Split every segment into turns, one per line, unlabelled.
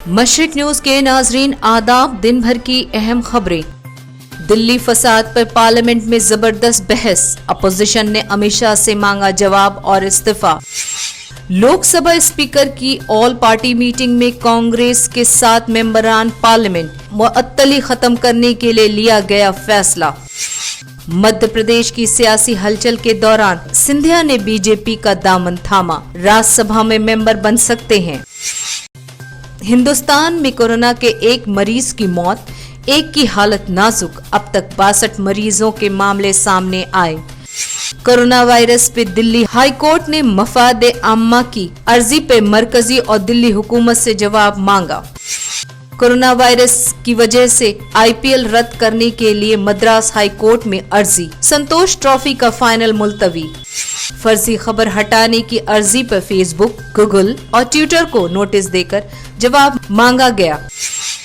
मशरिक news के नाजरीन आदाब। दिन भर की अहम खबरें। दिल्ली फसाद पर पार्लियामेंट में जबरदस्त बहस, अपोजिशन ने अमित शाह से मांगा जवाब और इस्तीफा। लोकसभा स्पीकर की ऑल पार्टी मीटिंग में कांग्रेस के 7 मेंबरान पार्लियामेंट मुअत्तली खत्म करने के लिए लिया गया फैसला। मध्य प्रदेश की सियासी हलचल के दौरान सिंधिया ने बीजेपी का दामन थामा, राज्यसभा में मेंबर बन सकते हैं। हिंदुस्तान में कोरोना के एक मरीज की मौत, एक की हालत नाजुक, अब तक 62 मरीजों के मामले सामने आए। कोरोना वायरस पे दिल्ली हाई कोर्ट ने मफाद आम्मा की अर्जी पे मरकजी और दिल्ली हुकूमत से जवाब मांगा। कोरोना वायरस की वजह से आईपीएल रद्द करने के लिए मद्रास हाई कोर्ट में अर्जी, संतोष ट्रॉफी का फाइनल मुलतवी। फर्जी खबर हटाने की अर्जी पर फेसबुक, गूगल और ट्विटर को नोटिस देकर जवाब मांगा गया।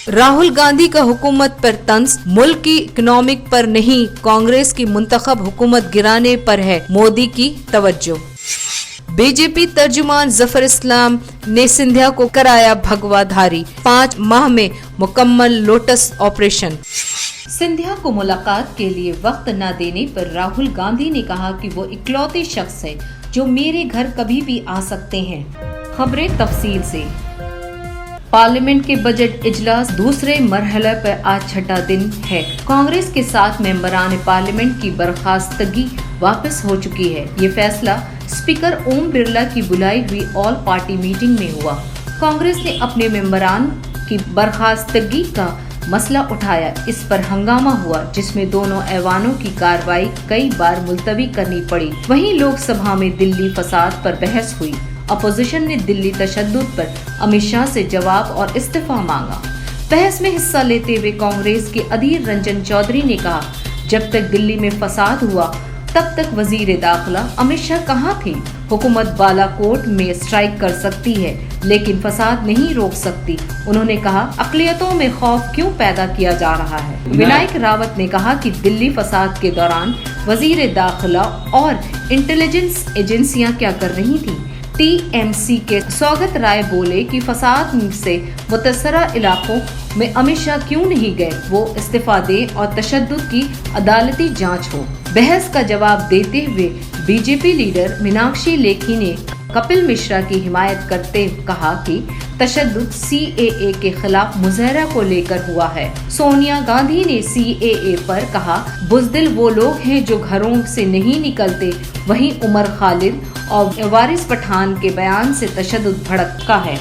राहुल गांधी का हुकूमत पर तंज, मुल्क की इकोनॉमिक पर नहीं, कांग्रेस की मुंतखब हुकूमत गिराने पर है मोदी की तवज्जो। बीजेपी तर्जुमान जफर इस्लाम ने सिंधिया को कराया भगवाधारी, 5 माह में मुकम्मल लोटस ऑपरेशन। सिंधिया को मुलाकात के लिए वक्त न देने पर राहुल गांधी ने कहा कि वो इकलौते शख्स है जो मेरे घर कभी भी आ सकते हैं। खबरें तफसील से। पार्लियामेंट के बजट इजलास दूसरे मरहले पर आज छठा दिन है। कांग्रेस के 7 मेंबरान पार्लियामेंट की बर्खास्तगी वापस हो चुकी है। ये फैसला स्पीकर ओम बिरला की बुलाई हुई ऑल पार्टी मीटिंग में हुआ। कांग्रेस ने अपने मेंबरान की बर्खास्तगी का मसला उठाया। इस पर हंगामा हुआ, जिसमें दोनों ऐवानों की कार्रवाई कई बार मुलतवी करनी पड़ी। वहीं लोकसभा में दिल्ली फसाद पर बहस हुई। अपोजिशन ने दिल्ली तशद्दुद पर अमित शाह से जवाब और इस्तीफा मांगा। बहस में हिस्सा लेते हुए कांग्रेस के अधीर रंजन चौधरी ने कहा, जब तक दिल्ली में फसाद हुआ तब तक वजीर दाखिला अमित शाह कहाँ थे? हुकूमत बालाकोट में स्ट्राइक कर सकती है लेकिन फसाद नहीं रोक सकती। उन्होंने कहा, अक़लियतों में खौफ क्यों पैदा किया जा रहा है? विनायक रावत ने कहा कि दिल्ली फसाद के दौरान वजीर दाखिला और इंटेलिजेंस एजेंसियां क्या कर रही थी? टीएमसी के स्वागत राय बोले कि फसाद से मुतअस्सरा इलाकों में अमित शाह क्यों नहीं गए, वो इस्तीफा दे और तशद्दुद की अदालती जांच हो। बहस का जवाब देते हुए बीजेपी लीडर मीनाक्षी लेखी ने कपिल मिश्रा की हिमायत करते कहा कि तशद्दुद सीएए के खिलाफ मुज़ाहरा को लेकर हुआ है। सोनिया गांधी ने सीएए पर कहा, बुज़दिल वो लोग हैं जो घरों से नहीं निकलते। वहीं उमर खालिद और वारिस पठान के बयान से तशद्दुद भड़का है।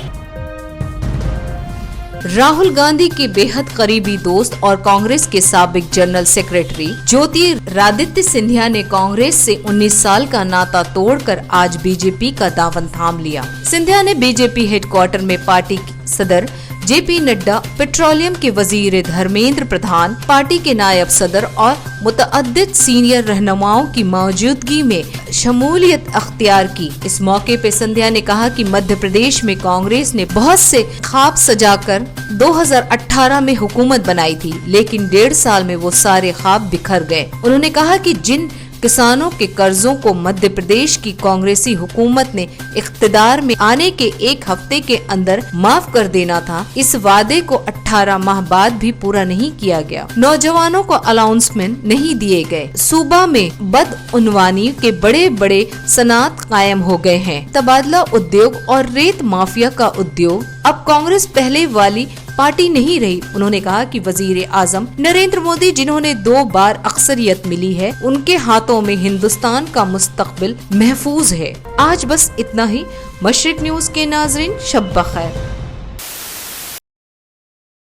राहुल गांधी के बेहद करीबी दोस्त और कांग्रेस के साबिक जनरल सेक्रेटरी ज्योतिरादित्य सिंधिया ने कांग्रेस से 19 साल का नाता तोड़कर आज बीजेपी का दामन थाम लिया। सिंधिया ने बीजेपी हेडक्वार्टर में पार्टी सदर जेपी नड्डा, पेट्रोलियम के वजीर धर्मेंद्र प्रधान, पार्टी के नायब सदर और मुतअद्दिद सीनियर रहनुमाओं की मौजूदगी में शमूलियत अख्तियार की। इस मौके पे सिंधिया ने कहा कि मध्य प्रदेश में कांग्रेस ने बहुत से ख्वाब सजाकर 2018 में हुकूमत बनाई थी, लेकिन 1.5 साल में वो सारे ख्वाब बिखर गए। उन्होंने कहा कि जिन किसानों के कर्जों को मध्य प्रदेश की कांग्रेसी हुकूमत ने इख्तिदार में आने के 1 हफ्ते के अंदर माफ कर देना था, इस वादे को 18 माह बाद भी पूरा नहीं किया गया। नौजवानों को अलाउंसमेंट नहीं दिए गए। सूबा में बदउनवानी के बड़े बड़े सनात कायम हो गए हैं। तबादला उद्योग और रेत माफिया का उद्योग अब कांग्रेस पहले वाली पार्टी नहीं रही। उन्होंने कहा कि वजीर आजम नरेंद्र मोदी, जिन्होंने 2 बार अक्सरियत मिली है, उनके हाथों में हिंदुस्तान का मुस्तकबिल महफूज है। आज बस इतना ही। मशरिक न्यूज के नाजरीन, शब बखैर।